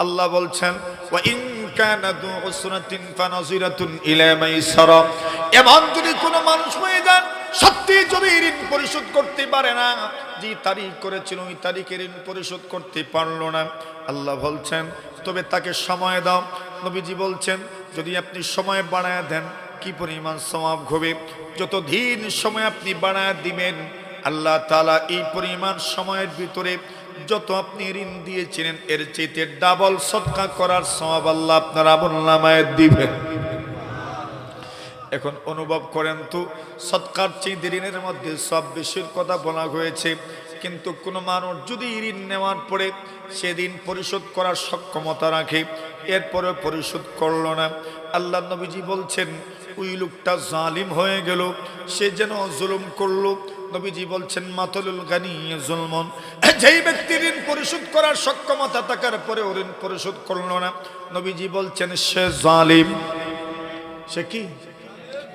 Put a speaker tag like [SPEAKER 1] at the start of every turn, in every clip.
[SPEAKER 1] আল্লাহ বলছেন ওয়া ইন কানা দু উসরাতিন ফানাজিরাতুন ইলা মাইসারা, এমন যদি কোনো মানুষ হয়ে যান সত্যি যদি ঋণ পরিশোধ করতে পারে না, যে তারিখ করেছিল ওই তারিখে ঋণ পরিশোধ করতে পারলো না, আল্লাহ বলছেন তবে তাকে সময় দাও। নবীজি বলছেন যদি আপনি সময় বাড়ায় দেন কি পরিমাণ সওয়াব হবে। যত দিন সময় আপনি বাড়ায় দিবেন আল্লাহ তাআলা এই পরিমাণ সময়ের ভিতরে যত আপনি ঋণ দিয়েছিলেন এর চাইতে ডাবল সদকা করার সওয়াব আল্লাহ আপনার আমলনামায় দিবেন। এখন অনুভব করেন তো সদকার চেয়ে ঋণের মধ্যে সব বেশির কথা বলা হয়েছে, কিন্তু কোনো মানুষ যদি ঋণ নেওয়ার পরে সেদিন পরিশোধ করার সক্ষমতা রাখে এরপরে পরিশোধ করলো না, আল্লাহ নবীজি বলছেন ওই লোকটা জালিম হয়ে গেল, সে যেন জুলুম করলো। নবীজি বলছেন মাতলুল গানি জুলমন, যেই ব্যক্তি ঋণ পরিশোধ করার সক্ষমতা থাকার পরে ঋণ পরিশোধ করলো না, নবীজি বলছেন সে জালিম। সে কি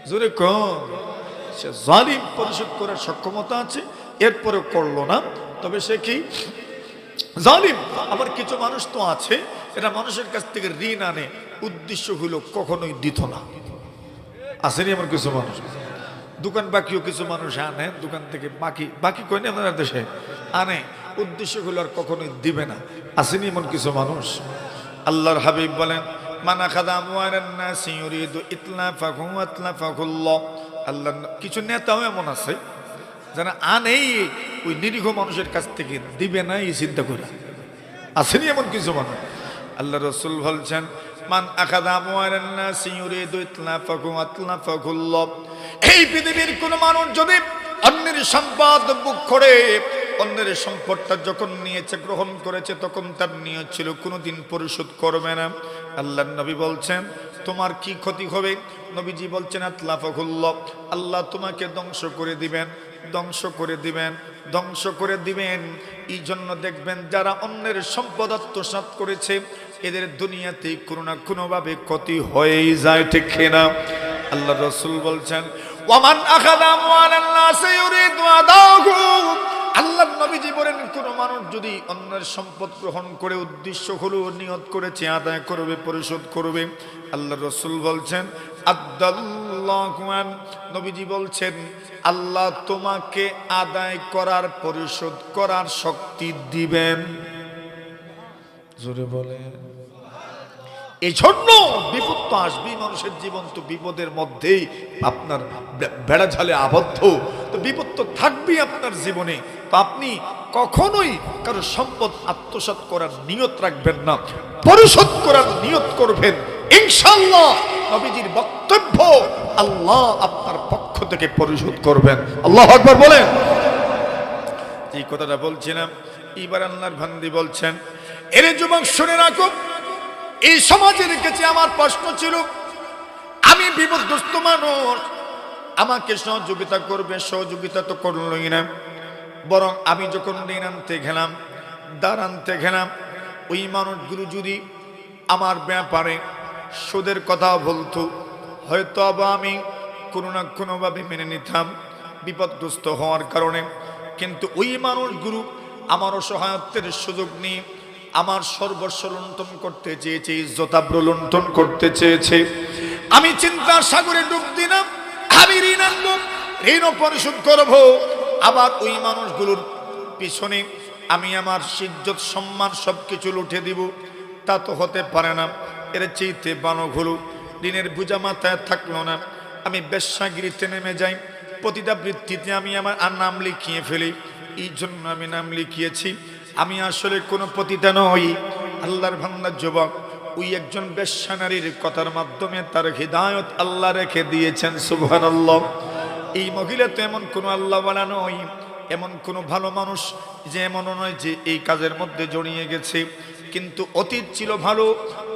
[SPEAKER 1] জোরে কম, সে জালিম, পরিশোধ করার সক্ষমতা আছে এরপরে করলো না, তবে সে কি জালিম। আবার কিছু মানুষ তো আছে এটা মানুষের কাছ থেকে ঋণ আনে উদ্দেশ্য হলো কখনোই দিত না, আসেনি এমন কিছু মানুষ। দোকান বাকিও কিছু মানুষ আনে দোকান থেকে বাকি বাকি কই না আপনার দেশে আনে উদ্দেশ্য হলো আর কখনোই দিবে না, আসেনি এমন কিছু মানুষ। আল্লাহর হাবিব বলেন মানা খাদা আমওয়ালান নাসি ইউরিদু ইতলাফাহু আতলাফাহুল্লাহ। আল্লাহ কিছু নেতাও এমন আছে যারা আনেই ওই নিরীহ মানুষের কাছ থেকে দিবে না এই চিন্তা করে, আসেনি এমন কিছু মানুষ। আল্লাহ রাসূল বলছেন মান আখাযা আমওয়ালান নাসি ইউরিদু ইতলাফাহু আতলাফাহুল্লাহ। এই পৃথিবীর কোন মানুষ যদি অন্যের সম্পদ ভোগ করে, অন্যের সম্পদটা যখন নিয়েছে গ্রহণ করেছে তখন তার নিয়ত ছিল কোনোদিন পরিশোধ করবে না, আল্লাহর নবী বলছেন তোমার কি ক্ষতি হবে। নবীজি বলছেন আতলাফাহুল্লাহ, আল্লাহ তোমাকে ধ্বংস করে দিবেন, ধ্বংস করে দিবেন, ধ্বংস করে দিবেন। এই জন্য দেখবেন যারা অন্যের সম্পদ আত্মসাৎ করেছে এদের দুনিয়াতে কোনো না কোনোভাবে ক্ষতি হয়েই যায়, ঠিক কিনা? আল্লাহ রাসূল বলছেন ওয়ামান আখাযা আমওয়ালান নাসি ইউরিদু আদাহু। আল্লাহর নবীজি বলেন কোন মানুষ যদি অন্যের সম্পদ গ্রহণ করে উদ্দেশ্য হলো নিয়ত করেছে আদায় করবে পরিশোধ করবে, আল্লাহ রাসূল বলছেন আদাল্লাহু আন। নবীজি বলছেন আল্লাহ তোমাকে আদায় করার পরিশোধ করার শক্তি দিবেন। জোরে বলেন। এই জন্য বিপদ তো আসবেই, মানুষের জীবন তো বিপদের মধ্যেই আপনার বেড়া ঝালে আবদ্ধ, তো বিপদ তো থাকবেই আপনার জীবনে। তো আপনি কখনোই কারো সম্পদ আত্মসাৎ করার নিয়ত রাখবেন না, পরিশোধ করার নিয়ত করবেন, ইনশাআল্লাহ নবীজির বক্তব্য আল্লাহ আপনার পক্ষ থেকে পরিশোধ করবেন। আল্লাহু আকবার বলেন। এই কথাটা বলছিলাম, এবার আল্লাহর বান্দী বলছেন এরে যুবক শুনে রাখো, এই সমাজের কাছে আমার প্রশ্ন ছিল আমি বিপদগ্রস্ত মানুষ, আমাকে সহযোগিতা করবে, সহযোগিতা তো করলই না, বরং আমি যখন ঋণ আনতে গেলাম দাঁড় আনতে গেলাম ওই মানুষগুলো যদি আমার ব্যাপারে সুদের কথা বলতো হয়তো আবার আমি কোনো না কোনোভাবে মেনে নিতাম বিপদগ্রস্ত হওয়ার কারণে, কিন্তু ওই মানুষগুলো আমার অসহায়ত্বের সুযোগ নিয়ে আমার সর্বস্ব লুণ্ঠন করতে চেয়েছে, ইজ্জতাবরু লুণ্ঠন করতে চেয়েছে। আমি চিন্তার সাগরে ডুব দিলাম, আমি ঋণ আনবো, ঋণও পরিশোধ করবো, আবার ওই মানুষগুলোর পিছনে আমি আমার ইজ্জত সম্মান সবকিছু লুটে দিব, তা তো হতে পারে না। এর চেয়েতে বানক হলো ঋণের বোঝা মাথায় থাকলো না, আমি বেশ্যাগিরিতে নেমে যাই, প্রতিটা বৃত্তিতে আমি আমার নাম লিখিয়ে ফেলি। এই জন্য আমি নাম লিখিয়েছি আমি আসলে কোনো পতিতা নই। আল্লাহর বান্দা যুবক ওই একজন বেশ্যা নারীর কথার মাধ্যমে তার হিদায়ত আল্লাহ রেখে দিয়েছেন, সুবহানাল্লাহ। এই মহিলা তো এমন কোনো আল্লাহওয়ালা নয়, এমন কোনো ভালো মানুষ যে এমন নয় যে এই কাজের মধ্যে জড়িয়ে গেছে, কিন্তু অতীত ছিল ভালো,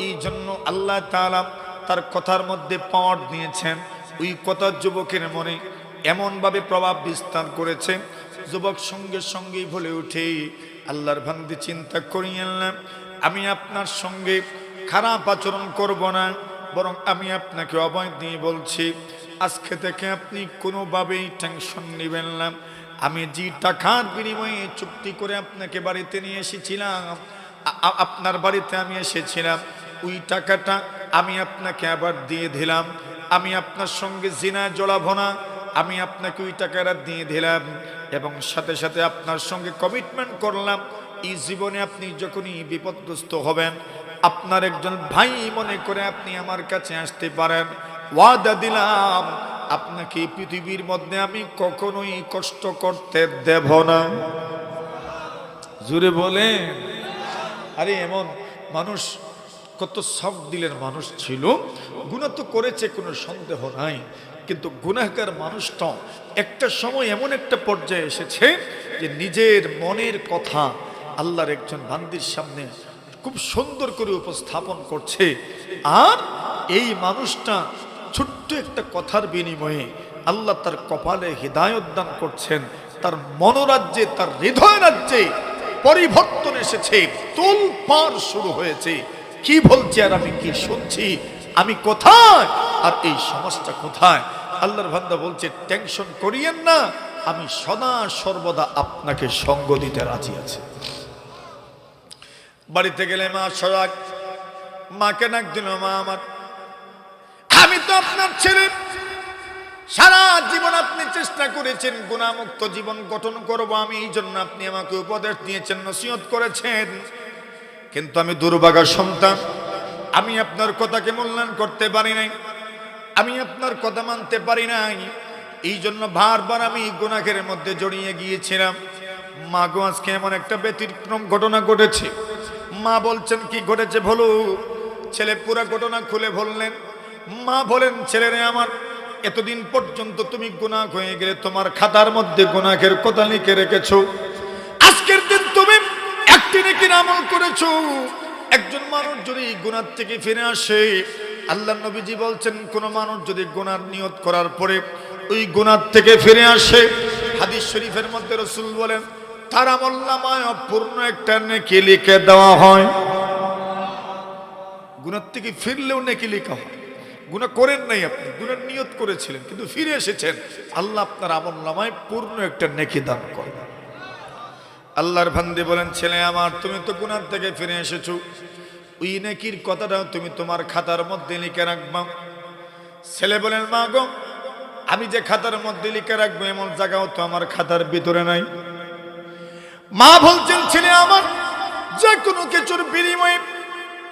[SPEAKER 1] এই জন্য আল্লাহ তাআলা তার কথার মধ্যে পাওয়ার দিয়েছেন। ওই কথা যুবকের মনে এমনভাবে প্রভাব বিস্তার করেছে, যুবক সঙ্গে সঙ্গেই বলে উঠে আল্লাহর বান্দী চিন্তা করি আল্লাহ আমি আপনার সঙ্গে খারাপ আচরণ করব না, বরং আমি আপনাকে অভয় দিয়ে বলছি আজকে থেকে আপনি কোনোভাবেই টেনশন নেবেন না। আমি যে টাকার বিনিময়ে চুক্তি করে আপনাকে বাড়িতে নিয়ে এসেছিলাম আপনার বাড়িতে আমি এসেছিলাম, ওই টাকাটা আমি আপনাকে আবার দিয়ে দিলাম, আমি আপনার সঙ্গে জিনায় জড়াবো না, আমি আপনাকে ওই টাকাটা দিয়ে দিলাম এবং সাথে সাথে আপনার সঙ্গে কমিটমেন্ট করলাম এই জীবনে আপনি যখনই বিপদগ্রস্ত হবেন আপনার একজন ভাই মনে করে আপনি আমার কাছে আসতে পারেন, ওয়াদা দিলাম আপনাকে পৃথিবীর মধ্যে আমি কখনোই কষ্ট করতে দেব না। জোরে বলে। আরে এমন মানুষ, কত সফট দিলের মানুষ ছিল, গুনাহ তো করেছে কোনো সন্দেহ নাই, কিন্তু গুনাহগার মানুষটা একটা সময় এমন একটা পর্যায়ে এসেছে যে নিজের মনের কথা আল্লাহর একজন বান্দির সামনে খুব সুন্দর করে উপস্থাপন করছে, আর এই মানুষটা ছোট্ট একটা কথার বিনিময়ে আল্লাহ তার কপালে হিদায়ত দান করছেন, তার মনোরাজ্যে, তার হৃদয় রাজ্যে পরিবর্তন এসেছে, তোলপাড় শুরু হয়েছে। কি বলছে আর আমি কি শুনছি, আমি কোথায় আর এই সমাজটা কোথায়? আল্লাহর বান্দা বলছে টেনশন করিয়েন না, আমি সদা সর্বদা আপনাকে সঙ্গ দিতে রাজি আছি। বাড়িতে গেলে মা সজাগ, মাকে ডাক দিল, মা আমার, আমি তো আপনার ছেলে, সারা জীবন আপনি চেষ্টা করেছেন গুনাহমুক্ত জীবন গঠন করব আমি, এই জন্য আপনি আমাকে উপদেশ দিয়েছেন, নসিহত করেছেন, কিন্তু আমি দুর্ভাগা সন্তান, আমি আপনার কথাকে মূল্যায়ন করতে পারি নাই, আমি আপনার কথা মানতে পারি নাই, এই জন্য বারবার আমি গুনাহের মধ্যে জড়িয়ে গিয়েছিলাম। মা গো, আজকে এমন একটা ব্যতিক্রম ঘটনা ঘটেছে। মা বলছেন কি ঘটেছে বলো? ছেলে পুরো ঘটনা খুলে বললেন। মা বলেন, ছেলেরে আমার, এতদিন পর্যন্ত তুমি গুনাহ হয়ে গেলে তোমার খাতার মধ্যে গুনাহের কথা লিখে রেখেছো, আজকের দিন তুমি একটি নেকির আমল করেছো। একজন মানুষ যদি গুনাহ থেকে ফিরে আসে, আল্লাহর নবীজি বলছেন কোন মানুষ যদি গুনার নিয়ত করার পরে ওই গুনাহ থেকে ফিরে আসে, হাদিস শরীফের মধ্যে রাসূল বলেন তার আমলনামায় পূর্ণ একটা নেকি লিখে দেওয়া হয়। গুনাহ থেকে ফিরলেও নেকি লেখা হয়। গুনাহ করেন নাই, আপনি গুনার নিয়ত করেছিলেন কিন্তু ফিরে এসেছেন, আল্লাহ আপনার আমলনামায় পূর্ণ একটা নেকি দান করেন। আল্লাহর বান্দা বলেন, ছেলে আমার, তুমি তো গুনাহ থেকে ফিরে এসেছো, ওই নেকির কথাটাও তুমি তোমার খাতার মধ্যে লিখে রাখবা। ছেলে বলেন, মা গো, আমি যে খাতার মধ্যে লিখে রাখবো এমন জায়গাও তো আমার খাতার ভিতরে নাই। মা বলছেন, ছেলে আমার, যে কোনো কিছুর বিনিময়ে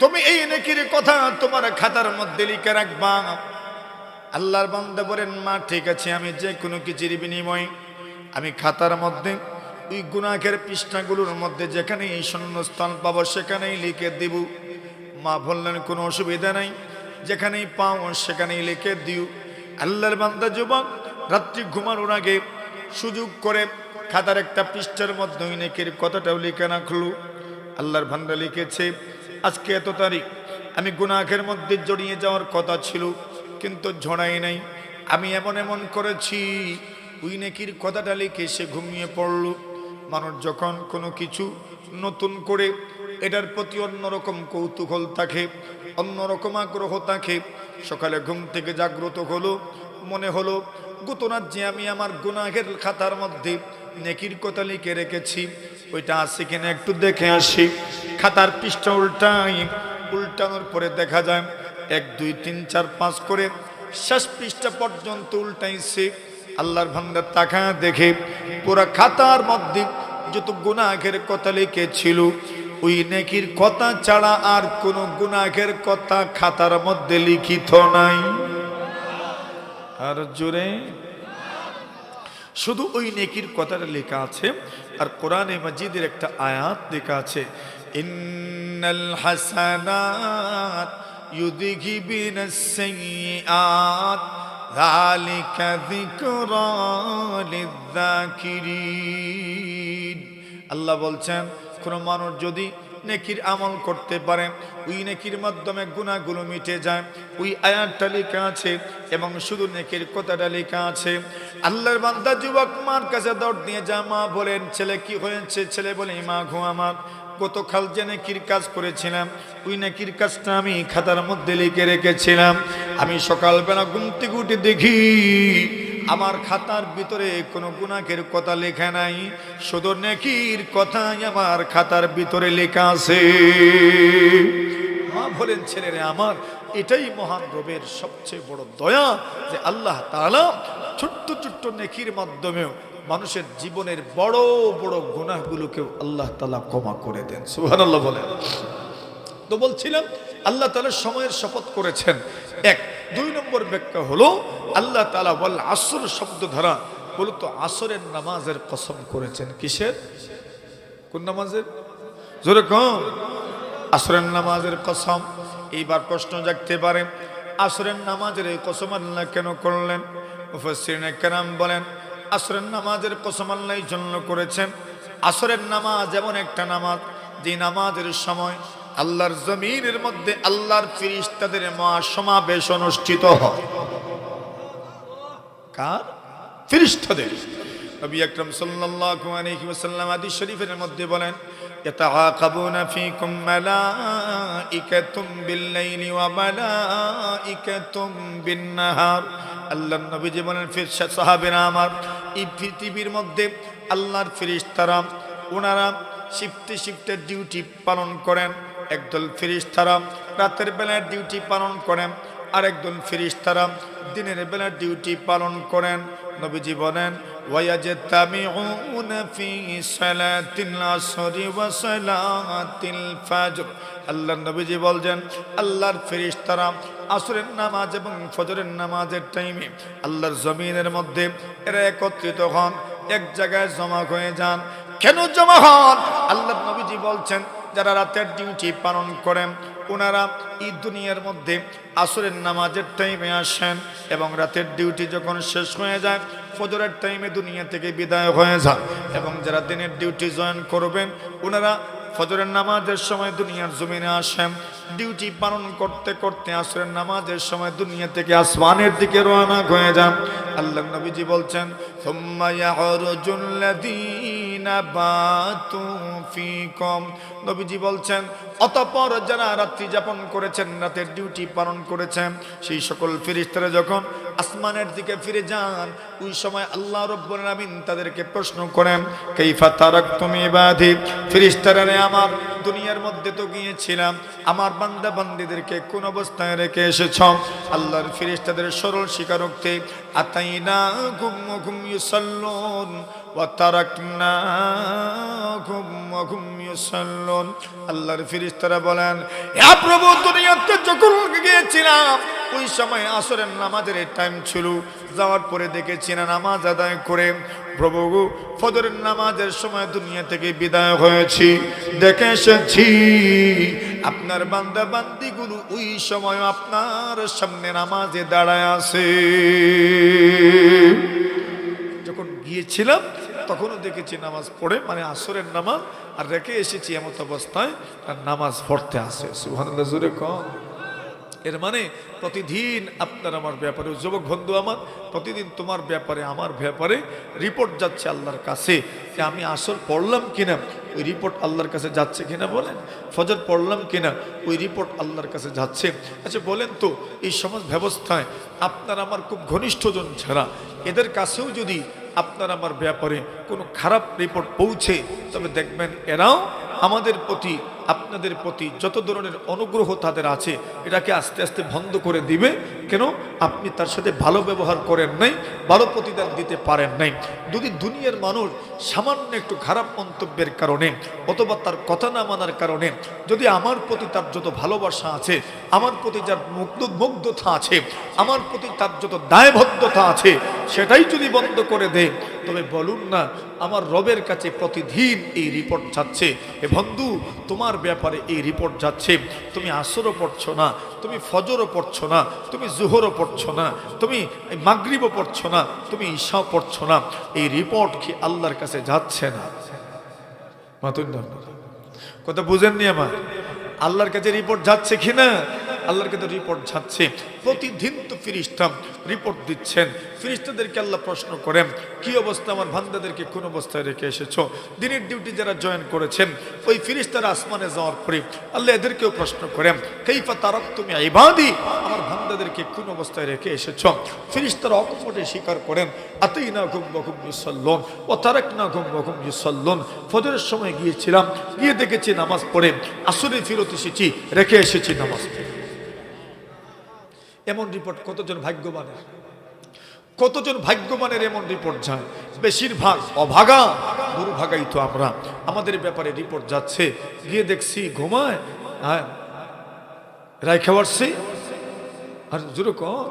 [SPEAKER 1] তুমি এই নেকির কথা তোমার খাতার মধ্যে লিখে রাখবা। আল্লাহর বান্দা বলেন, মা ঠিক আছে, আমি যে কোনো কিছুর বিনিময়ে আমি খাতার মধ্যে ওই গুনাহের পৃষ্ঠাগুলোর মধ্যে যেখানে এই শূন্যস্থান পাবো সেখানেই লিখে দিব। মা বললেন, কোনো অসুবিধা নাই, যেখানেই পাও সেখানেই লিখে দিও। আল্লাহর বান্দা যুবক রাত্রি ঘুমানোর আগে সুযোগ করে খাতার একটা পৃষ্ঠার মধ্যে ওই নেকির কথাটাও লিখে রাখলো। আল্লাহর বান্দা লিখেছে, আজকে এত তারিখ, আমি গুনাহের মধ্যে জড়িয়ে যাওয়ার কথা ছিল কিন্তু ঝড়াই নাই, আমি এমন এমন করেছি। ওই নেকির কথাটা লিখে সে ঘুমিয়ে পড়ল। মানুষ যখন কোনো কিছু নতুন করে এটার প্রতি অন্যরকম কৌতূহল থাকে, অন্যরকম আগ্রহ থাকে, সকালে ঘুম থেকে জাগ্রত হলো, মনে হলো গতরাত যে আমি আমার গুনাহের খাতার মধ্যে নেকির কথা লিখে রেখেছি ওইটা আছে কিনা একটু দেখে আসি। খাতার পৃষ্ঠা উল্টানোর পরে দেখা যায় 1 2 3 4 5 করে শেষ পৃষ্ঠা পর্যন্ত উল্টাইছে। আল্লাহর বান্দা তাকা দেখে পুরো খাতার মধ্যে যত গুনাহের কথা লিখেছিল ওই নেকির কথা ছাড়া আর কোনো গুনাহের কথা খাতার মধ্যে লিখিত নাই। আর জোরে, শুধু ওই নেকির কথাটা লেখা আছে। আর কোরআনে মাজিদের একটা আয়াত লেখা আছে, ইন্নাল হাসানাত ইউযহিবিনাস সাইয়্যাত যালিকা যিকরা লিয-যাকিরিন। আল্লাহ বলছেন, কোন মানুষ যদি নেকির আমল করতে পারে ওই নেকির মাধ্যমে গুনাহগুলো মিটে যায়। ওই আয়াতটা লেখা আছে এবং শুধু নেকির কথাটা লেখা আছে। আল্লাহর বান্দা যুবক মার কাছে দৌড় দিয়ে যা, মা বলেন, ছেলে কি হয়েছে? ছেলে বলে, মা গো আমার, গতকাল যে নেকির কাজ করেছিলাম ওই নেকির কাজটা আমি খাতার মধ্যে লিখে রেখেছিলাম। আমি সকালবেলা ঘুম থেকে উঠে দেখি আমার খাতার ভিতরে কোনো গুনাহের কথা লেখা নাই, শুধু নেকির কথাই আমার খাতার ভিতরে লেখা আছে। মা বলেন, ছেলেরে আমার, এটাই মহান রবের সবচেয়ে বড় দয়া যে আল্লাহ তাআলা ছোট্ট ছোট্ট নেকির মাধ্যমেও মানুষের জীবনের বড় বড় গুনাহগুলোকেও আল্লাহ তাআলা ক্ষমা করে দেন। সুবহানাল্লাহ বলেন। তো বলছিলাম আল্লাহ তাআলা সময়ের শপথ করেছেন। এক, দুই নম্বর ব্যাখ্যা হলো আল্লাহ তাআলা ওয়াল আসর শব্দ দ্বারা বলতো আসরের নামাজের কসম করেছেন। কিসের? কোন নামাজের? জোরে কোন? আসরের নামাজের কসম। এইবার প্রশ্ন জাগতে পারে, আসরের নামাজের এই কসম আল্লাহ কেন করলেন? মুফাসসিরিনে কেরাম বলেন, আসরের নামাজের কসম আল্লাহ এই জন্য করেছেন, আসরের নামাজ এমন একটা নামাজ যে নামাজের সময় আল্লাহর জমিনের মধ্যে আল্লাহর ফেরেশতাদের মহাসমাবেশ অনুষ্ঠিত হয়। কার? ফেরেশতাদের। নবী আকরাম সাল্লাল্লাহু আলাইহি ওয়াসাল্লাম হাদিস শরীফের মধ্যে বলেন, ইয়াতাআকাবুনা ফীকুম মালাইকাতুম বিল-লাইলি ওয়া মালাইকাতুম বিন-নাহার। আল্লাহর নবীজি বলেন, ফেরেশতা সাহাবীরা আমার, এই পৃথিবীর মধ্যে আল্লাহর ফেরেশতারা ওনারা শিফটে শিফটে ডিউটি পালন করেন। একদল ফেরেশতারা রাতের বেলায় ডিউটি পালন করেন, আর একদল ফেরেশতারা দিনের বেলা ডিউটি পালন করেন। নবীজি বলেন, ওয়ায়াজতামিউনা ফি সালাতিল আসরি ওয়া সালাতিল ফজর। আল্লাহর নবীজি বলেন, আল্লাহর ফেরেশতারা আসরের নামাজ এবং ফজরের নামাজের টাইমে আল্লাহর জমিনের মধ্যে এরা একত্রিত হন, এক জায়গায় জমা হয়ে যান। কেন জমা হন? আল্লাহর নবীজি বলছেন, যারা রাতের ডিউটি পালন করেন ওনারা এই দুনিয়ার মধ্যে আসরের নামাজের টাইমে আসেন, এবং রাতের ডিউটি যখন শেষ হয়ে যায় ফজরের টাইমে দুনিয়া থেকে বিদায় হয়ে যান। এবং যারা দিনের ডিউটি জয়েন করবেন ওনারা ফজরের নামাজের সময় দুনিয়ার জমিনে আসেন, ডিউটি পালন করতে করতে আসরের নামাজের সময় দুনিয়া থেকে আসমানের দিকে রওনা হয়ে যান। আল্লাহর নবীজি বলছেন, সুম্মা ইয়াখরুজুল লাযীনা বাতু ফীকুম। নবীজি বলছেন, অতঃপর যারা রাত্রি যাপন করেছেন, রাতের ডিউটি পালন করেছেন, সেই সকল ফেরেশতারা যখন আসমানের দিকে ফিরে যান, ওই সময় আল্লাহ রাব্বুল আলামিন তাদেরকে প্রশ্ন করেন, কাইফা তারাকতুম ইবাদি। ফেরেশতারা আমার, দুনিয়ার মধ্যে তো গিয়েছিলাম, আমার বান্দা বান্দীদেরকে কোন অবস্থায় রেখে এসেছ? আল্লাহর ফেরেশতাদের সরল স্বীকারোক্তি, আতাইনাকুম ওয়া হুম ইউসাল্লুন ওয়া তারাকনাকুম ওয়া হুম ইউসাল্লুন। আল্লাহর ফেরেশতারা বলেন, হে প্রভু, দুনিয়াতে যখন গিয়েছিলাম ওই সময় আসরের নামাজের টাইম ছিল, যাওয়ার পরে দেখেছি না নামাজ আদায় করে প্রভু ফজরের নামাজের সময় দুনিয়া থেকে বিদায় হয়েছি, দেখে এসেছি আপনার বান্দা বান্দিগুলো ওই সময় আপনার সামনে নামাজে দাঁড়ায় আছে। যখন গিয়েছিলাম তখনও দেখেছি নামাজ পড়ে, মানে আসরের নামাজ, আর রেখে এসেছি এমত অবস্থায় আর নামাজ পড়তে আসে। সুবহানাল্লাহ, জোরে কম। এর মানে প্রতিদিন আপনার আমার ব্যাপারে, যুবক বন্ধু আমার, প্রতিদিন তোমার ব্যাপারে আমার ব্যাপারে রিপোর্ট যাচ্ছে আল্লাহর কাছে যে আমি আসর পড়লাম কিনা, ওই রিপোর্ট আল্লাহর কাছে যাচ্ছে কিনা বলেন। ফজর পড়লাম কিনা, ওই রিপোর্ট আল্লাহর কাছে যাচ্ছে। আচ্ছা বলেন তো, এই সমাজ ব্যবস্থায় আপনার আমার খুব ঘনিষ্ঠজন ছাড়া এদের কাছেও যদি আপনার আমার ব্যাপারে কোনো খারাপ রিপোর্ট পৌঁছে, তবে দেখবেন এরাও আমাদের প্রতি, আপনাদের প্রতি যত ধরনের অনুগ্রহ তাদের আছে এটাকে আস্তে আস্তে বন্ধ করে দিবে। কেন? আপনি তার সাথে ভালো ব্যবহার করেন নাই, ভালো প্রতিদান দিতে পারেন নাই। যদি দুনিয়ার মানুষ সামান্য একটু খারাপ মন্তব্যের কারণে অথবা তার কথা না মানার কারণে যদি আমার প্রতি তার যত ভালোবাসা আছে, আমার প্রতি যার মুগ্ধতা আছে, আমার প্রতি তার যত দায়বদ্ধতা আছে, সেটাই যদি বন্ধ করে দেয়, তবে বলুন না আমার রবের কাছে প্রতিদিন এই রিপোর্ট যাচ্ছে, এ বন্ধু তোমার ব্যাপারে এই রিপোর্ট যাচ্ছে, তুমি আসরও পড়ছো না, তুমি ফজরও পড়ছো না, তুমি জোহরও পড়ছো না, তুমি মাগরিবও পড়ছো না, তুমি ঈশাও পড়ছো না, এই রিপোর্ট কি আল্লাহর কাছে যাচ্ছে না? কথা বুঝেননি আমার? আল্লাহর কাছে রিপোর্ট যাচ্ছে কিনা? আল্লাহর কাছে রিপোর্ট যাচ্ছে। প্রতিদিন তো ফেরেশতা রিপোর্ট দিচ্ছেন। ফেরেশতাদেরকে আল্লাহ প্রশ্ন করেন, কি অবস্থা আমার বান্দাদেরকে কোন অবস্থায় রেখে এসেছো? দিনের ডিউটি যারা জয়েন করেছেন, ওই ফেরেশতারা আসমানে যাওয়ার পরে আল্লাহ এদেরকেও প্রশ্ন করেন, কাইফা তারাকতুম ইবাদি, আমার বান্দাদের বান্দাদেরকে কোন অবস্থায় রেখে এসেছ। ফেরেশতারা অকপটে স্বীকার করেন, আতাইনাকুম ওয়া হুম ইউসাল্লুন ওয়া তারাকনাকুম ওয়া হুম ইউসাল্লুন। ফজরের সময় গিয়েছিলাম, গিয়ে দেখেছি নামাজ পড়ে, আসরে ফেরত এসেছি, রেখে এসেছি নামাজ। এমন রিপোর্ট কতজন ভাগ্যবানের, কতজন ভাগ্যবানের এমন রিপোর্ট যায়? বেশিরভাগ অভাগা, দুর্ভাগাই তো আমরা। আমাদের ব্যাপারে রিপোর্ট যাচ্ছে, গিয়ে দেখছি ঘুমায়, হ্যাঁ রাইখা বসছি আর যেরকম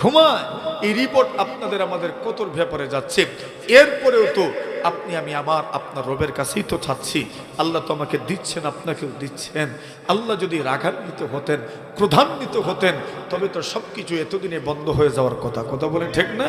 [SPEAKER 1] ঘুমায়। এই রিপোর্ট আপনাদের আমাদের কতর ব্যাপারে যাচ্ছে। এরপরেও তো আপনি আমি আপনার রবের কাছেই তো চাচ্ছি। আল্লাহ তো আমাকে দিচ্ছেন, আপনাকেও দিচ্ছেন। আল্লাহ যদি রাগান্বিত হতেন, ক্রোধান্বিত হতেন, তবে তো সব কিছু এতদিনে বন্ধ হয়ে যাওয়ার কথা। কথা বলেন ঠিক না?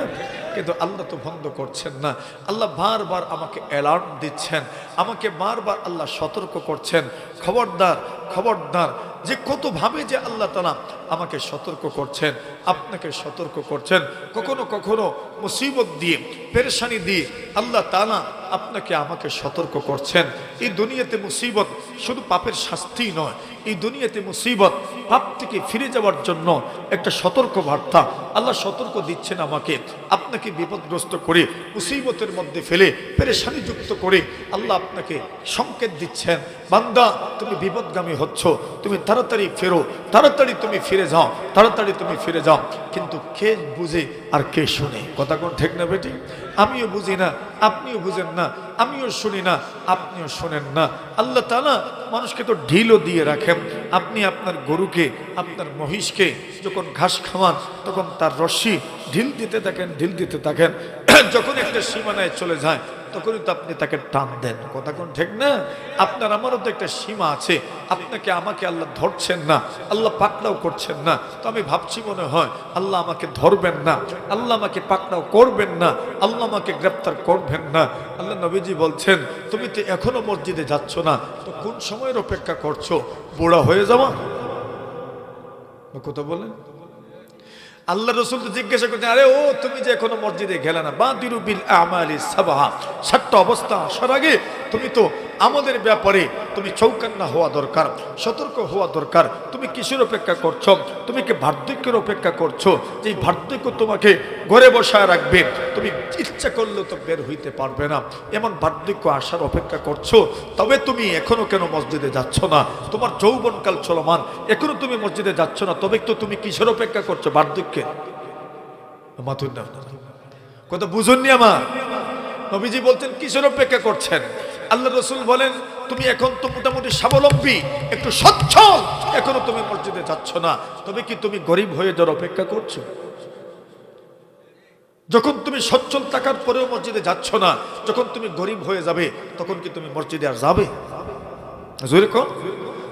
[SPEAKER 1] কিন্তু আল্লাহ তো বন্ধ করছেন না। আল্লাহ বারবার আমাকে অ্যালার্ট দিচ্ছেন, আমাকে বারবার আল্লাহ সতর্ক করছেন, খবরদার খবরদার। যে কত ভাবে যে আল্লাহ তাআলা আমাকে সতর্ক করছেন, আপনাকে সতর্ক করছেন। কখনো কখনো মুসিবত দিয়ে, পেরেশানি দিয়ে আল্লাহ তাআলা আপনাকে আমাকে সতর্ক করছেন। এই দুনিয়াতে মুসিবত শুধু পাপের শাস্তি নয়, এই দুনিয়াতে মুসিবত পাপ থেকে ফিরে যাওয়ার জন্য একটা সতর্ক বার্তা। আল্লাহ সতর্ক দিচ্ছেন আমাকে, আপনাকে বিপদগ্রস্ত করে, মুসিবতের মধ্যে ফেলে, পেরেশানি যুক্ত করে আল্লাহ আপনাকে সংকেত দিচ্ছেন, বান্দা তুমি বিপদগামী হচ্ছ, তুমি তাড়াতাড়ি ফেরো, তাড়াতাড়ি তুমি ফিরে যাও, তাড়াতাড়ি তুমি ফিরে যাও। কিন্তু কে বুঝে আর কে শুনে? কথা কোন ঠিক না বেটি? আমিও বুঝি না, আপনিও বুঝেন না, আমিও শুনি না, আপনিও শোনেন না। আল্লাহ তাআলা মানুষকে তো ঢিলও দিয়ে রাখেন। আপনি আপনার গরুকে, আপনার মহিষকে যখন ঘাস খাওয়ান, তখন তার রশ্মি ঢিল দিতে থাকেন, ঢিল দিতে থাকেন। যখন একটা সীমানায় চলে যায়, তখনই তো আপনি তাকে টান দেন। কথা কোন ঠিক না? আপনার আমারও তো একটা সীমা আছে। আপনাকে আমাকে আল্লাহ ধরছেন না, আল্লাহ পাকড়াও করছেন না। তো আমি ভাবছি মনে হয় আল্লাহ আমাকে ধরবেন না, আল্লাহ আমাকে পাকড়াও করবেন না, আল্লাহ আমাকে গ্রেফতার করবেন না। আল্লাহ নবীজি বলছেন, তুমি তো এখনো মসজিদে যাচ্ছ না, তো কোন সময়ের অপেক্ষা করছো? বুড়া হয়ে যাওয়া? কথা বলেন। আল্লাহ রাসূল তো জিজ্ঞাসা করছেন, আরে ও তুমি যে এখনো মসজিদে গেলে না, বাদিরু বিল আমালি সাবহা, সাতটা অবস্থা আসার আগে তুমি তো আমাদের ব্যাপারে তুমি চৌকান্না হওয়া দরকার, সতর্ক হওয়া দরকার। তুমি কিসের অপেক্ষা করছো? তুমি কি বার্ধক্যের অপেক্ষা করছো? যে বার্ধক্য তোমাকে ঘরে বসায় রাখবে, তুমি ইচ্ছা করলেও তো বের হইতে পারবে না, এমন বার্ধক্য আসার অপেক্ষা করছো? তবে তুমি এখনো কেন মসজিদে যাচ্ছ না? তোমার যৌবনকাল চলমান, এখনো তুমি মসজিদে যাচ্ছ না, তবে তো তুমি কিসের অপেক্ষা করছো? বার্ধক্যে। মাথুর না কথা বুঝুননি আমার? নবীজি বলছেন কিসের অপেক্ষা করছেন? আল্লাহ রাসূল বলেন, তুমি এখন তো মোটামুটি স্বাবলম্বী, একটু সচ্ছল, এখনো তুমি মসজিদে যাচ্ছ না, তবে কি তুমি গরিব হয়ে যাওয়ার অপেক্ষা করছো? যখন তুমি সচ্ছল থাকার পরেও মসজিদে যাচ্ছ না, যখন তুমি গরিব হয়ে যাবে, তখন কি তুমি মসজিদে আর যাবে? জোরে কর।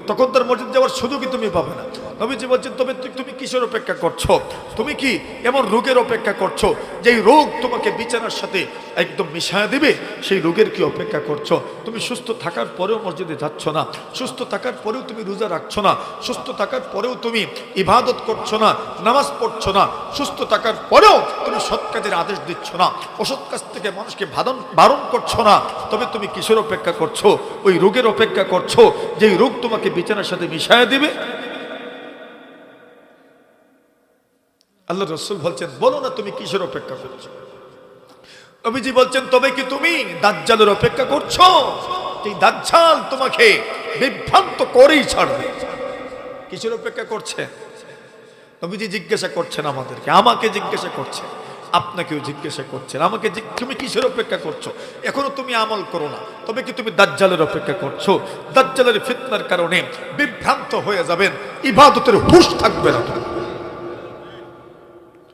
[SPEAKER 1] তখন তার মসজিদ যাওয়ার সুযোগই তুমি পাবে না। নবীজি বলছেন, তবে তুমি কিসের অপেক্ষা করছো? তুমি কি এমন রোগের অপেক্ষা করছো যেই রোগ তোমাকে বিছানার সাথে একদম মিশায় দিবে? সেই রোগের কি অপেক্ষা করছো? তুমি সুস্থ থাকার পরেও মসজিদে যাচ্ছ না, সুস্থ থাকার পরেও তুমি রোজা রাখছো না, সুস্থ থাকার পরেও তুমি ইবাদত করছো না, নামাজ পড়ছো না, সুস্থ থাকার পরেও তুমি সৎ কাজের আদেশ দিচ্ছ না, অসৎ কাজ থেকে মানুষকে বারণ করছো না, তবে তুমি কিসের অপেক্ষা করছো? ওই রোগের অপেক্ষা করছো যেই রোগ তোমাকে বিছানার সাথে মিশায় দিবে। আল্লাহ রাসূল বলছেন, বলো না তুমি কিসের অপেক্ষা করছো? নবীজি বলছেন, তবে কি তুমি দাজ্জালের অপেক্ষা করছো? এই দাজ্জাল তোমাকে বিভ্রান্ত করেই ছাড়বে। কিসের অপেক্ষা করছে? নবীজি জিজ্ঞাসা করছেন আমাদেরকে, আমাকে জিজ্ঞাসা করছেন, আপনাকেও জিজ্ঞাসা করছেন, আমাকে তুমি কিসের অপেক্ষা করছো? এখনো তুমি আমল করো না, তবে কি তুমি দাজ্জালের অপেক্ষা করছো? দাজ্জালের ফিতনার কারণে বিভ্রান্ত হয়ে যাবেন, ইবাদতের হুঁশ থাকবে না।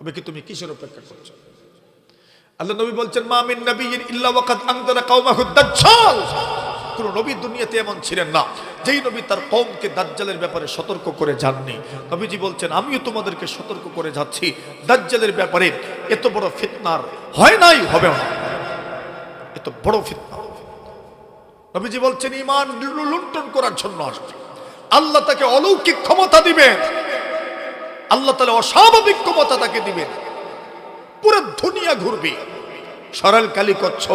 [SPEAKER 1] তবে কি তুমি কিসের অপেক্ষা করছো? আল্লাহ নবী বলছেন, মা মিন নাবিয়্যিন ইল্লা ওয়াকাদ আনযারা কওমাহু দাজ্জাল। কোন নবী দুনিয়াতে এমন ছিলেন না যেই নবী তার কওমকে দাজ্জালের ব্যাপারে সতর্ক করে যাননি। নবীজি বলছেন, আমিও তোমাদেরকে সতর্ক করে যাচ্ছি, দাজ্জালের ব্যাপারে এত বড় ফিতনার হয় নাই, হবে না, এত বড় ফিতনা। নবীজি বলছেন, ঈমান লুণ্ঠন করার জন্য আসবে, আল্লাহ তাকে অলৌকিক ক্ষমতা দিবেন, আল্লাহ তাআলা অস্বাভাবিক ক্ষমতা তাকে দিবেন, পুরো দুনিয়া ঘুরবে, সরল কালি করছ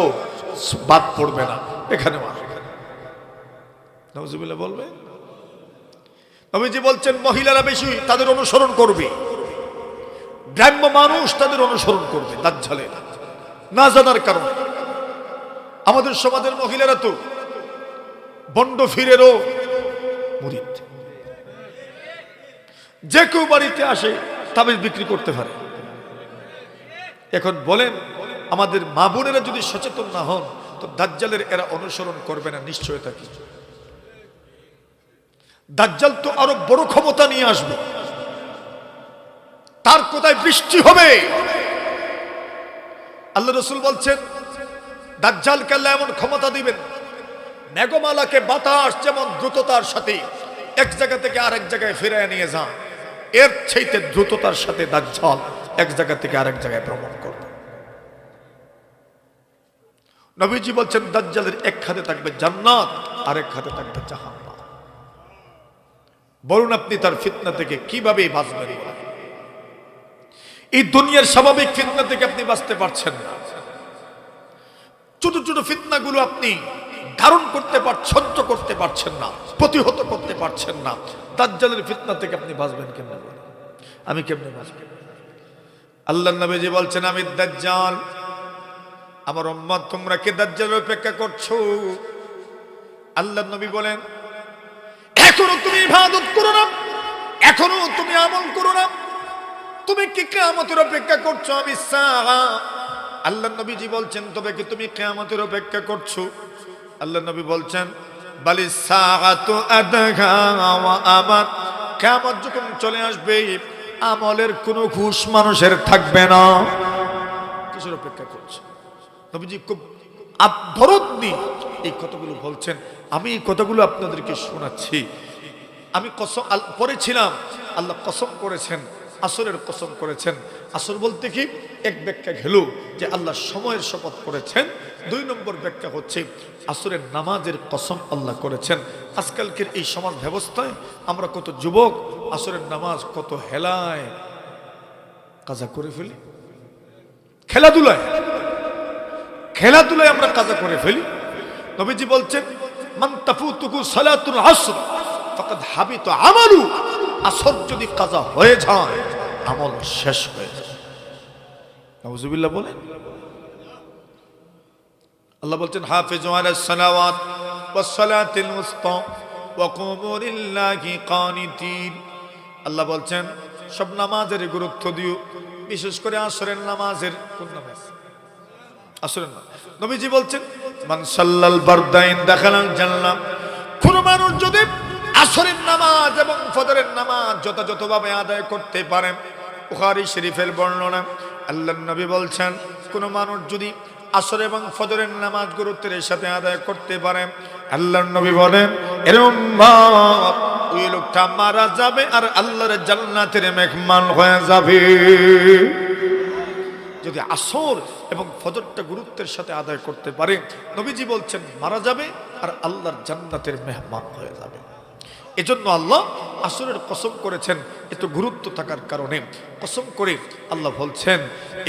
[SPEAKER 1] বাদ পড়বে না, এখানে নাউজুবিল্লাহ বলবে। নবীজি বলছেন, মহিলারা বেশি তাদের অনুসরণ করবে, গ্রাম্য মানুষ তাদের অনুসরণ করবে দাজ্জালের না জানার কারণে। আমাদের সমাজের মহিলারা তো বন্ড ফিরেরও মুরিদ, যে কেউ বাড়িতে আসে তাবিজ বিক্রি করতে পারে। এখন বলেন, আমাদের মা বোনেরা যদি সচেতন না হন তো দাজ্জালের এরা অনুসরণ করবে না নিশ্চয়তা কি? দাজ্জাল তো আরো বড় ক্ষমতা নিয়ে আসবে, তার কোথায় বৃষ্টি হবে। আল্লাহ রাসূল বলছেন দাজ্জালকে আল্লাহ এমন ক্ষমতা দিবেন, মেঘমালাকে বাতাস যেমন দ্রুততার সাথে এক জায়গা থেকে আরেক জায়গায় ফিরিয়ে নিয়ে যান, এর চাইতে দ্রুততার সাথে দাজ্জাল এক জায়গা থেকে আরেক জায়গায় ভ্রমণ করবে। নবীজি বলছেন দাজ্জালের এক হাতে থাকবে জান্নাত, আরেক হাতে থাকবে জাহান্নাম। বলুন আপনি তার ফিতনা থেকে কিভাবে বাঁচবেন? এই দুনিয়ার স্বাভাবিক ফিতনা থেকে আপনি বাঁচতে পারছেন না। ছোট ছোট ফিতনাগুলো আপনি ধারণ করতে সহ্য করতে পারছেন না, প্রতিহত করতে পারছেন না। দাজ্জালের ফিতনা থেকে আপনি বাঁচবেন কেমনে? বলেন, আমি কেমনে বাঁচব? আল্লাহর নবীজি বলছেন আমি দাজ্জাল, আমার উম্মত তোমরা কি দাজ্জালের অপেক্ষা করছো? আল্লাহর নবী বলেন এখনো তুমি ইবাদত করো না, এখনো তুমি আমল করো না, তুমি কি কিয়ামতের অপেক্ষা করছো? আমি সাআ। আল্লাহর নবীজি বলছেন তবে কি তুমি কিয়ামতের অপেক্ষা করছো? আল্লাহর নবী বলছেন বালিস সাআতু আদহা ওয়া আমাত, কিয়ামত যখন চলে আসবে আমলের কোনো ঘুষ মানুষের থাকবে না। কিসের অপেক্ষা করছো? নবীজি খুব দরদ নিয়ে এই কথাগুলো বলছেন। আমি এই কথাগুলো আপনাদেরকে শোনাচ্ছি। আমি কসম পড়েছিলাম, আল্লাহ কসম করেছেন, আসরের কসম করেছেন। আসর বলতে কি এক ব্যাখ্যা গেল যে আল্লাহ সময়ের শপথ করেছেন, দুই নম্বর ব্যাখ্যা হচ্ছে আসরের নামাজের কসম আল্লাহ করেছেন। আজকালকের এই সমাজ ব্যবস্থায় আমরা কত যুবক আসরের নামাজ কত হেলায় কাজা করে ফেলি, খেলাধুলায় আমরা কাজা করে ফেলি। নবীজি বলছেন মান তাফুতুহু সালাতুল আসর ফাকাদ হাবিতা আমালু, আসর যদি কাজা হয়ে যায় আমল শেষ হয়ে যায়। নাউজুবিল্লাহ বলেন। আল্লাহ বলছেন হাফিজু আলাস সালাওয়াত ওয়াস সালাতিল উসতা ওয়া কুমু লিল্লাহি কানিতিন। আল্লাহ বলছেন সব নামাজের গুরুত্ব দিও, বিশেষ করে আসরের নামাজের। কোন নামাজ? আসরের নামাজ। নবীজি বলছেন মান সাল্লাল বারদাইন দাখালাল জান্নাহ, কোন মানুষ যদি আসরের নামাজ এবং ফজরের নামাজ যথাযথভাবে আদায় করতে পারে, বুখারী শরীফের বর্ণনা, আল্লাহর নবী বলছেন কোন মানুষ যদি আসর এবং ফজরের নামাজ গুরুত্বের সাথে আদায় করতে পারে, আল্লাহর নবী বলেন এরকম ওই লোকটা মারা যাবে আর আল্লাহর জান্নাতের মেহমান হয়ে যাবে। যদি আসর এবং ফজরটা গুরুত্বের সাথে আদায় করতে পারে, নবীজি বলছেন মারা যাবে আর আল্লাহর জান্নাতের মেহমান হয়ে যাবে। এজন্য আল্লাহ আসরের কসম করেছেন, এত গুরুত্ব থাকার কারণে কসম করে আল্লাহ বলছেন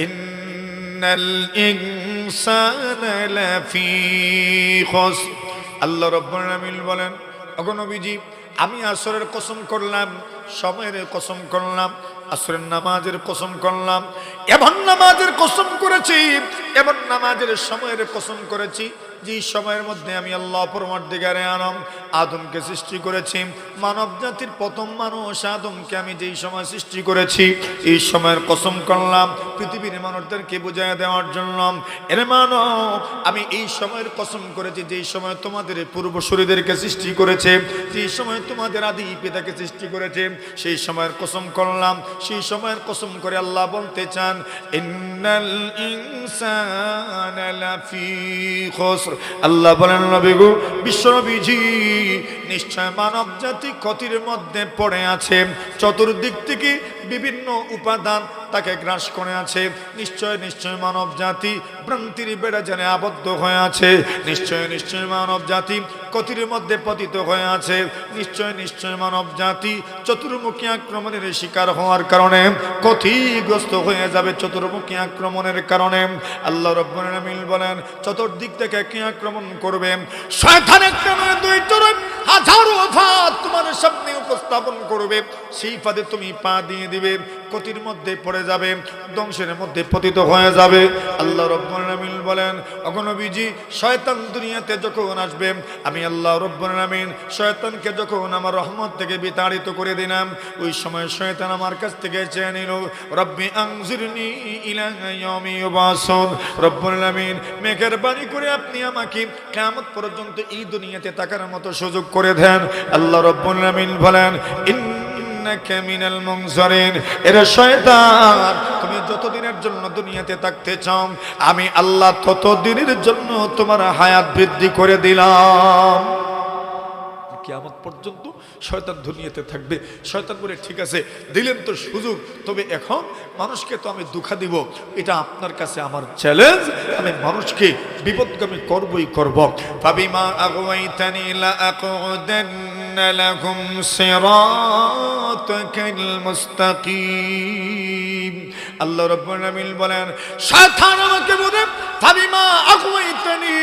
[SPEAKER 1] ইন্নাল ইনসানা লাফি খুসর। আল্লাহ রাব্বুল আলামিন বলেন ওগো নবীজি আমি আসরের কসম করলাম, সময়ের কসম করলাম, আসরের নামাজের কসম করলাম, এমন নামাজের কসম করেছি, এমন নামাজের সময়ের কসম করেছি যে সময়ের মধ্যে আমি আল্লাহ পরমার্দিগারে আলম আদমকে সৃষ্টি করেছি। মানব জাতির প্রথম মানুষ আদমকে আমি যেই সময় সৃষ্টি করেছি এই সময়ের কসম করলাম পৃথিবীর মানুষদেরকে বুঝাই দেওয়ার জন্য। এর মানো আমি এই সময়ের কসম করেছি যেই সময় তোমাদের পূর্বসূরীদেরকে সৃষ্টি করেছে, যেই সময় তোমাদের আদি পিতাকে সৃষ্টি করেছে সেই সময়ের কসম করলাম। সেই সময়ের কসম করে আল্লাহ বলতে চান ইন্নাল ইনসানা লাফি খুসর। আল্লাহ বলেন নবী গো, বিশ্বনবীজি নিশ্চয় মানব জাতি ক্ষতির মধ্যে পড়ে আছে, চতুর্দিক থেকে বিভিন্ন উপাদান তাকে গ্রাস করে আছে। নিশ্চয় নিশ্চয় মানব জাতি ভ্রান্তির বেড়াজালে আবদ্ধ হয়ে আছে, নিশ্চয় নিশ্চয় মানব জাতি ক্ষতির মধ্যে পতিত হয়ে আছে, নিশ্চয় নিশ্চয় মানব জাতি চতুর্মুখী আক্রমণের শিকার হওয়ার কারণে ক্ষতিগ্রস্ত হয়ে যাবে। চতুর্মুখী আক্রমণের কারণে আল্লাহ রাব্বুল আলামিন বলেন চতুর্দিক থেকে কি আক্রমণ করবে? শয়তান একটা নয় দুই চরণ হাজারো ফাঁদ তোমার সামনে উপস্থাপন করবে, সেই ফাঁদে তুমি পা দিয়ে দিবে, ক্ষতির মধ্যে পড়ে যাবে, ধ্বংসের মধ্যে পতিত হয়ে যাবে। আল্লাহ রাব্বুল আলামিন বলেন, ওগো নবীজি, শয়তান দুনিয়াতে যখন আসবে, আমি আল্লাহ রাব্বুল আলামিন শয়তানকে যখন আমার রহমত থেকে বিতাড়িত করে দিলাম, ওই সময় শয়তান আমার কাছ থেকে চেয়ে নিল, রব্বি আনজিরনি ইলা ইয়াউমি ইউবাসুন। রব্বুল আলামিন মেহেরবানি করে আপনি আমাকে কিয়ামত পর্যন্ত এই দুনিয়াতে থাকার মতো সুযোগ করে দেন। আল্লাহ রাব্বুল আলামিন বলেন, ইন্নাকা মিনাল মুনজারিন। এরে শয়তান, তুমি যতদিনের জন্য দুনিয়াতে থাকতে চাও, আমি আল্লাহ ততদিনের জন্য তোমার হায়াত বৃদ্ধি করে দিলাম। কিয়ামত পর্যন্ত শয়তান দুনিয়াতে থাকবে। শয়তান বলে, ঠিক আছে, দিলেন তো সুযোগ, তবে এখন মানুষকে তো আমি দুঃখা দিব, এটা আপনার কাছে আমার চ্যালেঞ্জ, আমি মানুষকে বিপদগামী করবই করব। ফাবিমা আগওয়াইতানি লা আকুদান্না লাহুম সিরাতাকাল মুস্তাকিম। আল্লাহ রাব্বুল আলামিন বলেন, শয়তান আমাকে বলে, ফাবিমা আগওয়াইতানি,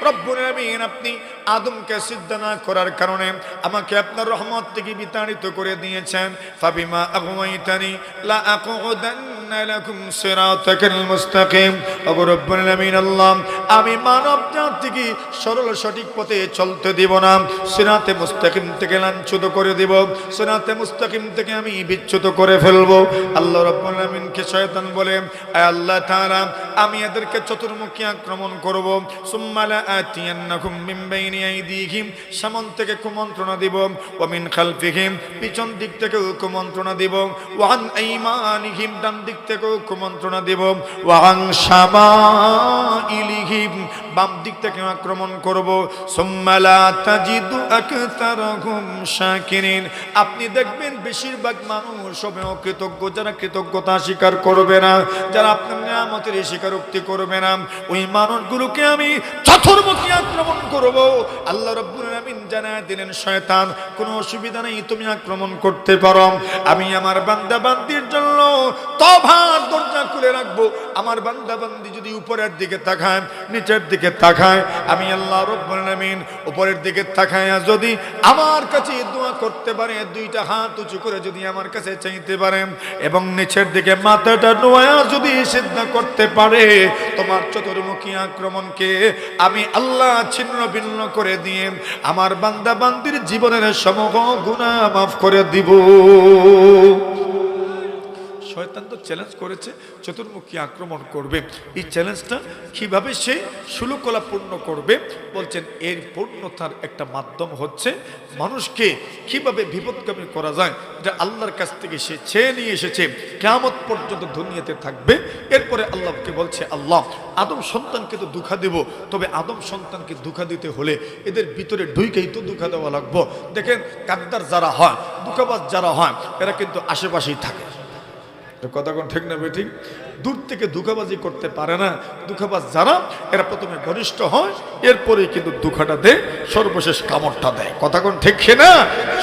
[SPEAKER 1] রব্বুল আলামিন আপনি আদমকে সিজদা না করার কারণে আমাকে আপনার রহমত থেকে বিতাড়িত করে দিয়েছেন। ফাবিমা আগওয়াইতানি লা আকুদান্না লাকুম সিরাতাকাল মুস্তাকিম। ওগো রব্বুল আলামিন আল্লাহ, আমি মানব জাতিকে সরল সঠিক পথে চলতে দিব না, সিরাতে মুস্তাকিম থেকে লাঞ্ছিত করে দিব, সিরাতে মুস্তাকিম থেকে আমি বিচ্যুত করে ফেলব। আল্লাহ রাব্বুল আলামিনকে শয়তান বলে, আয় আল্লাহ তাআলা, আমি এদেরকে চতুর্মুখী আক্রমণ করব। সুম্মা লা আতিয়ান্নাকুম মিন বাইনি আইদিহিম, সামন থেকে কুমন্ত্রণা দিব, ওয়া মিন খালফিহিম, পিছন দিক থেকেও কুমন্ত্রণা দিব, ওয়া আন আইমানিহিম, ডান দিক থেকেও কুমন্ত্রণা দিব, ওয়া আন শামাইলিহিম, বাম দিক থেকে আক্রমণ করব। সুম্মা লা তাজিদু আকতারাহুম শাকিরিন, আপনি দেখবেন বেশিরভাগ মানুষ হবে অকৃতজ্ঞ, যারা কৃতজ্ঞতা স্বীকার করবে না, যারা আপনার নিয়ামতের স্বীকারোক্তি করবে না, ওই মানুষগুলোকে আমি চতুর্মুখী আক্রমণ করব। আল্লাহ রাব্বুল আলামিন জানায় দিলেন, শয়তান কোনো অসুবিধা নেই, তুমি আক্রমণ করতে পারো, আমি আমার বান্দা বান্দির জন্য তওবার দরজা খুলে রাখবো। আমার বান্দা বান্দি যদি উপরের দিকে তাকায়, নিচের দিকে তাকায়, আমি আল্লাহ রাব্বুল আলামিন উপরের দিকে তাকায় যদি আমার কাছে দোয়া করতে পারে, দুইটা হাত উঁচু করে যদি আমার কাছে চাইতে পারে, এবং নিচের দিকে মাথাটা নোয়া যদি সিজদা করতে পারে, তোমার চতুর্মুখী আক্রমণকে আমি আল্লাহ ছিন্ন ভিন্ন করে দিয়ে আমার বান্দা বান্দির জীবনের সমগ্র গুনাহ মাফ করে দিব। শয়তান তো চ্যালেঞ্জ করেছে, চতুর্মুখী আক্রমণ করবে। এই চ্যালেঞ্জটা কিভাবে সে সুলকলা পূর্ণ করবে, বলছেন এর পূর্ণতার একটা মাধ্যম হচ্ছে মানুষকে কিভাবে বিপদগামী করা যায়, যে আল্লাহর কাছ থেকে সে চেয়ে নিয়ে এসেছে, কিয়ামত পর্যন্ত দুনিয়াতে থাকবে। এরপরে আল্লাহকে বলছে, আল্লাহ আদম সন্তানকে তো দুঃখা দেব, তবে আদম সন্তানকে দুঃখা দিতে হলে এদের ভিতরে ঢুকেই তো দুঃখা দেওয়া লাগবো। দেখেন, গাদ্দার যারা হয়, দুঃখাবাজ যারা হয়, এরা কিন্তু আশেপাশেই থাকে। কথা কোন ঠিক না বেঠিক? দূর থেকে দুঃখাবাজি করতে পারে না। দুঃখাবাজ যারা, এরা প্রথমে ঘনিষ্ঠ হয়, এরপরেই কিন্তু দুঃখাটা দেয়, সর্বশেষ কামড়টা দেয়। কথা কোন ঠিক না?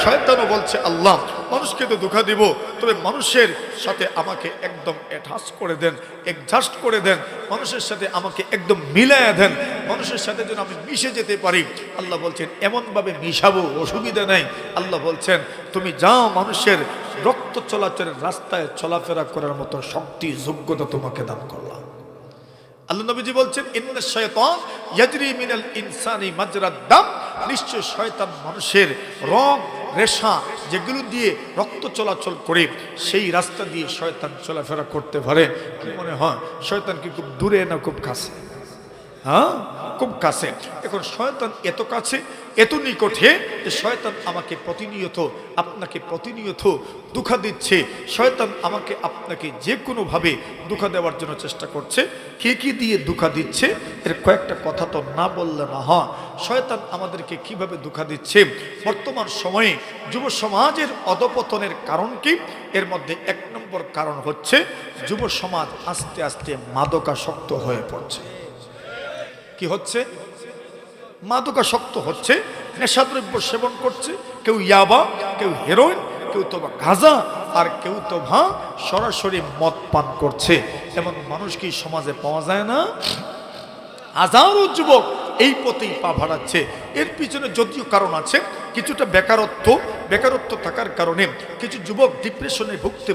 [SPEAKER 1] শয়তানও বলছে, আল্লাহ মানুষকে তো দুঃখা দিব, তবে মানুষের সাথে আমাকে একদম অ্যাটাচ করে দেন, অ্যাডজাস্ট করে দেন, মানুষের সাথে আমাকে একদম মিলায়া দেন, মানুষের সাথে যেন আমি মিশে যেতে পারি। আল্লাহ বলছেন, এমনভাবে মিশাবো, অসুবিধা নাই। আল্লাহ বলছেন, তুমি যাও, মানুষের রক্ত চলাচলের রাস্তায় চলাফেরা করার মতো শক্তি, যোগ্যতা তোমাকে দান করলাম। আল্লাহ নবীজি বলছেন, ইন্নাশ শাইতান ইয়াজরি মিনাল ইনসানি মাজরাদ দাম, নিশ্চয় শয়তান মানুষের রগ রেশা যেগুলো দিয়ে রক্ত চলাচল করে, সেই রাস্তা দিয়ে শয়তান চলাফেরা করতে পারে। কি মনে হয় শয়তান কি খুব দূরে না খুব কাছে? হ্যাঁ, খুব কাছে। এখন শয়তান এত কাছে, এত নিকটে যে শয়তান আমাকে প্রতিনিয়ত, আপনাকে প্রতিনিয়ত দুঃখা দিচ্ছে। শয়তান আমাকে আপনাকে যে কোনোভাবে দুঃখা দেওয়ার জন্য চেষ্টা করছে। কে কি দিয়ে দুঃখা দিচ্ছে, এর কয়েকটা কথা তো না বললে না হয়। শয়তান আমাদেরকে কিভাবে দুঃখা দিচ্ছে? বর্তমান সময়ে যুব সমাজের অধপতনের কারণ কি? এর মধ্যে এক নম্বর কারণ হচ্ছে যুব সমাজ আস্তে আস্তে মাদকাসক্ত হয়ে পড়ছে। কি হচ্ছে? মাদকাসক্ত হচ্ছে, নেশাদ্রব্য সেবন করছে। কেউ ইয়াবা, কেউ হেরোইন, কেউ তো বা গাঁজা, আর কেউ তো বা সরাসরি মদ পান করছে। এমন মানুষ কি সমাজে পাওয়া যায় না? হাজারো যুবক এই পথেই পা ভাড়াচ্ছে। এর পিছনে যদিও কারণ আছে, কিছুটা বেকারত্ব থাকার কারণে কিছু যুবক ডিপ্রেশনে ভুগতে